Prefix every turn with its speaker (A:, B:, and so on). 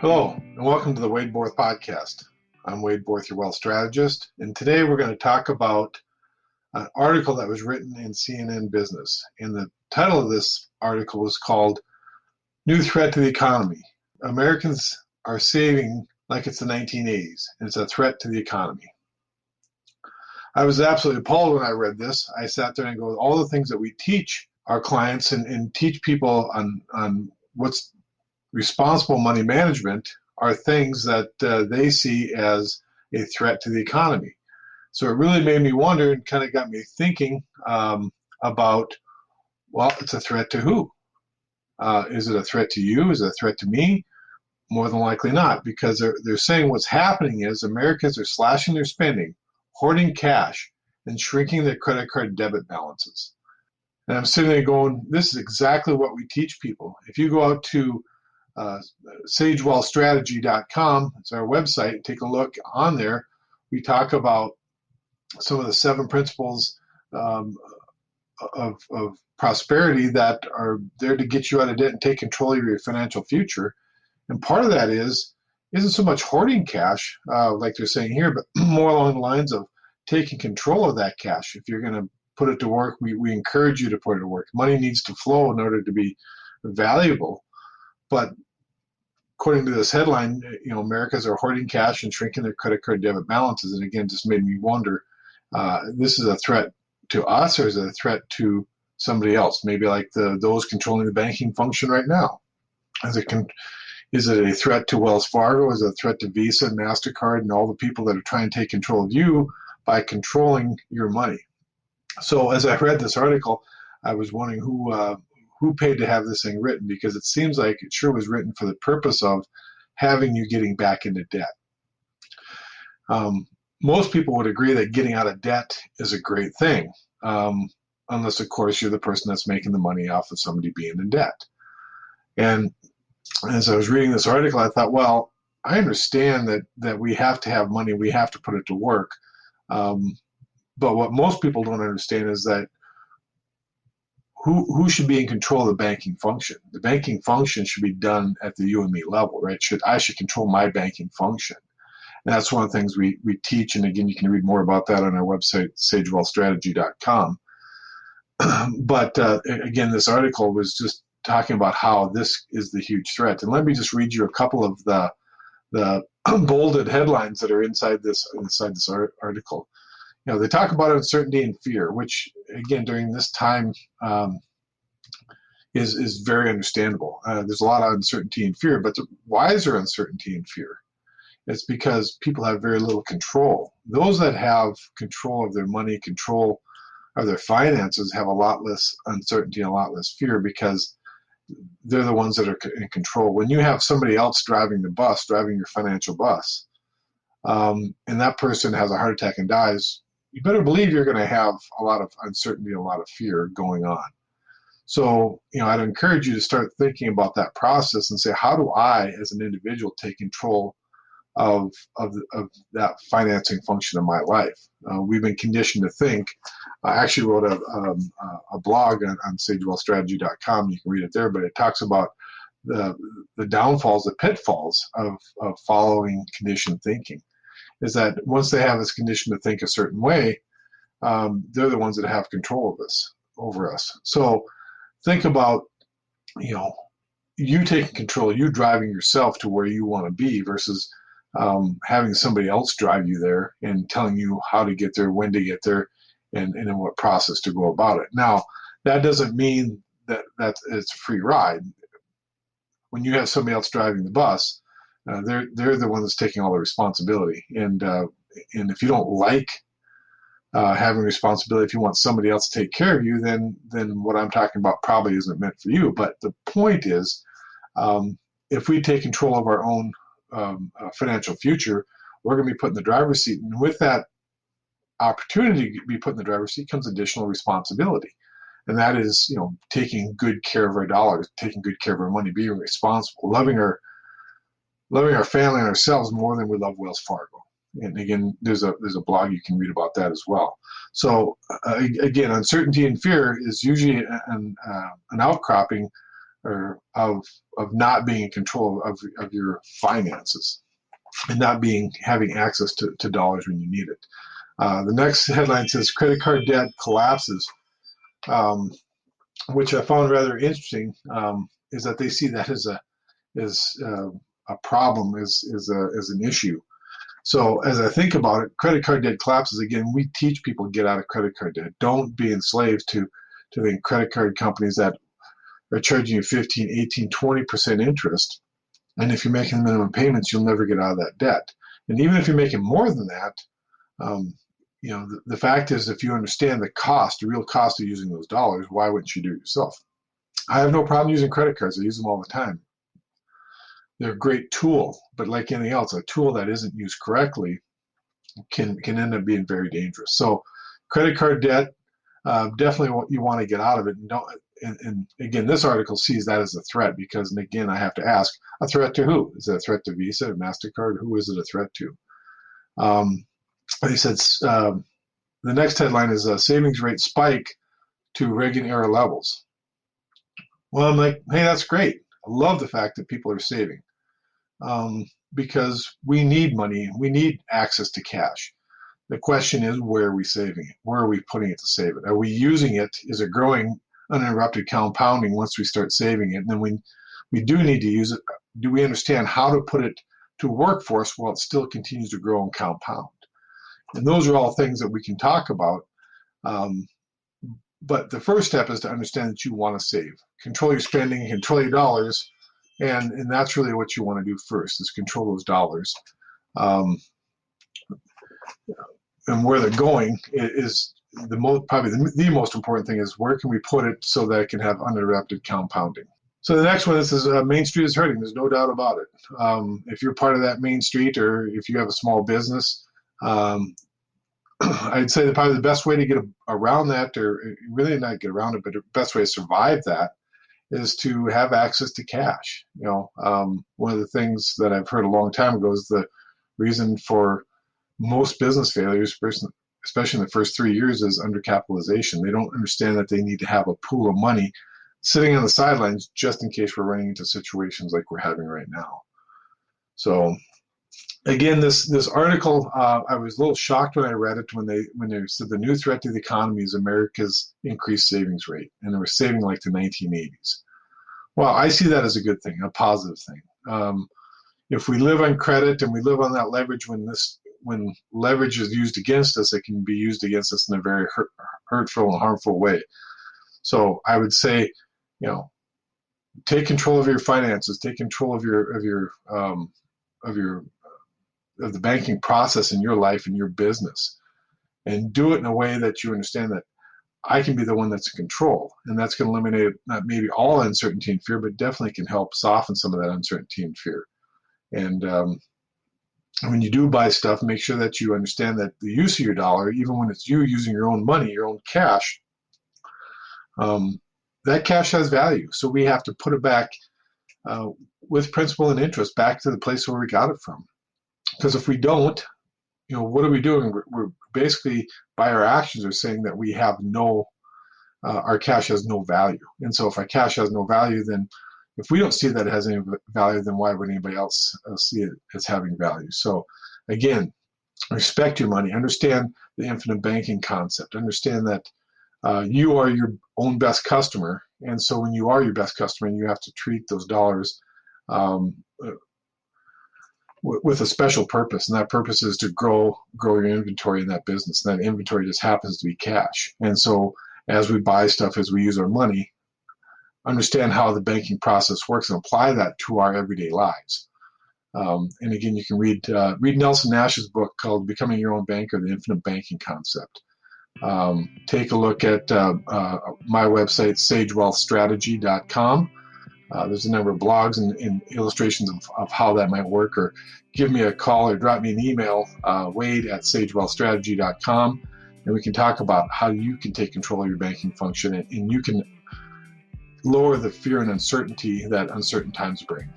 A: Hello, and welcome to the Wade Borth Podcast. I'm Wade Borth, your wealth strategist, and today we're going to talk about an article that was written in CNN Business. And the title of this article was called New Threat to the Economy. Americans are saving like it's the 1980s, and it's a threat to the economy. I was absolutely appalled when I read this. I sat there and go, all the things that we teach our clients and teach people on what's responsible money management are things that they see as a threat to the economy. So it really made me wonder and kind of got me thinking about, well, it's a threat to who? Is it a threat to you? Is it a threat to me? More than likely not, because they're saying what's happening is Americans are slashing their spending, hoarding cash, and shrinking their credit card debit balances. And I'm sitting there going, this is exactly what we teach people. If you go out to sagewealthstrategy.com, it's our website, take a look on there. We talk about some of the 7 principles of prosperity that are there to get you out of debt and take control of your financial future. And part of that isn't so much hoarding cash, like they're saying here, but more along the lines of taking control of that cash. If you're going to put it to work, we encourage you to put it to work. Money needs to flow in order to be valuable. But according to this headline, Americans are hoarding cash and shrinking their credit card debit balances. And again, just made me wonder, this is a threat to us, or is it a threat to somebody else? Maybe like those controlling the banking function right now. Is it a threat to Wells Fargo? Is it a threat to Visa and MasterCard and all the people that are trying to take control of you by controlling your money? So as I read this article, I was wondering who paid to have this thing written, because it seems like it sure was written for the purpose of having you getting back into debt. Most people would agree that getting out of debt is a great thing, unless, of course, you're the person that's making the money off of somebody being in debt. And as I was reading this article, I thought, well, I understand that we have to have money, we have to put it to work. But what most people don't understand is that who should be in control of the banking function? The banking function should be done at the you and me level, right? I should control my banking function. And that's one of the things we teach. And again, you can read more about that on our website, sagewealthstrategy.com. But again, this article was just talking about how this is the huge threat. And let me just read you a couple of the bolded headlines that are inside this article. They talk about uncertainty and fear, which, again, during this time is very understandable. There's a lot of uncertainty and fear, but why is there uncertainty and fear? It's because people have very little control. Those that have control of their money, control of their finances, have a lot less uncertainty and a lot less fear, because they're the ones that are in control. When you have somebody else driving your financial bus, and that person has a heart attack and dies, you better believe you're going to have a lot of uncertainty, a lot of fear going on. So, I'd encourage you to start thinking about that process and say, how do I, as an individual, take control of that financing function of my life? We've been conditioned to think. I actually wrote a blog on sagewealthstrategy.com. You can read it there, but it talks about the downfalls, the pitfalls of following conditioned thinking. Is that once they have this condition to think a certain way, they're the ones that have control of this over us. So think about, you taking control, you driving yourself to where you want to be, versus having somebody else drive you there and telling you how to get there, when to get there, and in what process to go about it. Now, that doesn't mean that it's a free ride. When you have somebody else driving the bus, they're the one that's taking all the responsibility. And if you don't like having responsibility, if you want somebody else to take care of you, then what I'm talking about probably isn't meant for you. But the point is, if we take control of our own financial future, we're going to be put in the driver's seat. And with that opportunity to be put in the driver's seat comes additional responsibility. And that is, taking good care of our dollars, taking good care of our money, being responsible, loving our family and ourselves more than we love Wells Fargo. And again, there's a blog you can read about that as well. So again, uncertainty and fear is usually an outcropping or of not being in control of your finances and not having access to dollars when you need it. The next headline says credit card debt collapses, which I found rather interesting. Is that they see that as a problem, as an issue. So as I think about it, credit card debt collapses. Again, we teach people to get out of credit card debt. Don't be enslaved to the credit card companies that are charging you 15, 18, 20% interest. And if you're making minimum payments, you'll never get out of that debt. And even if you're making more than that, the fact is, if you understand the real cost of using those dollars, why wouldn't you do it yourself? I have no problem using credit cards. I use them all the time. They're a great tool, but like anything else, a tool that isn't used correctly can end up being very dangerous. So credit card debt, definitely you want to get out of it. And again, this article sees that as a threat because, and again, I have to ask, a threat to who? Is it a threat to Visa or MasterCard? Who is it a threat to? They said the next headline is a savings rate spike to Reagan era levels. Well, I'm like, hey, that's great. I love the fact that people are saving because we need money. We need access to cash. The question is, where are we saving it? Where are we putting it to save it? Are we using it? Is it growing uninterrupted compounding once we start saving it? And then we do need to use it. Do we understand how to put it to work for us while it still continues to grow and compound? And those are all things that we can talk about. But the first step is to understand that you want to save. Control your spending, control your dollars, and that's really what you want to do first, is control those dollars. And where they're going is probably the most important thing is where can we put it so that it can have uninterrupted compounding. So the next one, this is Main Street is hurting. There's no doubt about it. If you're part of that Main Street, or if you have a small business, I'd say that probably the best way to get around that, or really not get around it, but the best way to survive that is to have access to cash. One of the things that I've heard a long time ago is the reason for most business failures, especially in the first 3 years, is undercapitalization. They don't understand that they need to have a pool of money sitting on the sidelines just in case we're running into situations like we're having right now. So again, this article, I was a little shocked when I read it when they said the new threat to the economy is America's increased savings rate, and they were saving like the 1980s. Well, I see that as a good thing, a positive thing. If we live on credit and we live on that leverage, when leverage is used against us, it can be used against us in a very hurtful and harmful way. So I would say, take control of your finances, take control of the banking process in your life and your business, and do it in a way that you understand that I can be the one that's in control, and that's going to eliminate not maybe all uncertainty and fear, but definitely can help soften some of that uncertainty and fear. And when you do buy stuff, make sure that you understand that the use of your dollar, even when it's you using your own money, your own cash, that cash has value. So we have to put it back with principal and interest back to the place where we got it from. Because if we don't, what are we doing? We're basically, by our actions, are saying that we have our cash has no value. And so if our cash has no value, then if we don't see that it has any value, then why would anybody else see it as having value? So again, respect your money. Understand the infinite banking concept. Understand that you are your own best customer. And so when you are your best customer, you have to treat those dollars with a special purpose, and that purpose is to grow your inventory in that business. And that inventory just happens to be cash. And so as we buy stuff, as we use our money, understand how the banking process works and apply that to our everyday lives. And again, you can read Nelson Nash's book called Becoming Your Own Banker, The Infinite Banking Concept. Take a look at my website, sagewealthstrategy.com. There's a number of blogs and illustrations of how that might work, or give me a call or drop me an email, wade@sagewealthstrategy.com, and we can talk about how you can take control of your banking function and you can lower the fear and uncertainty that uncertain times bring.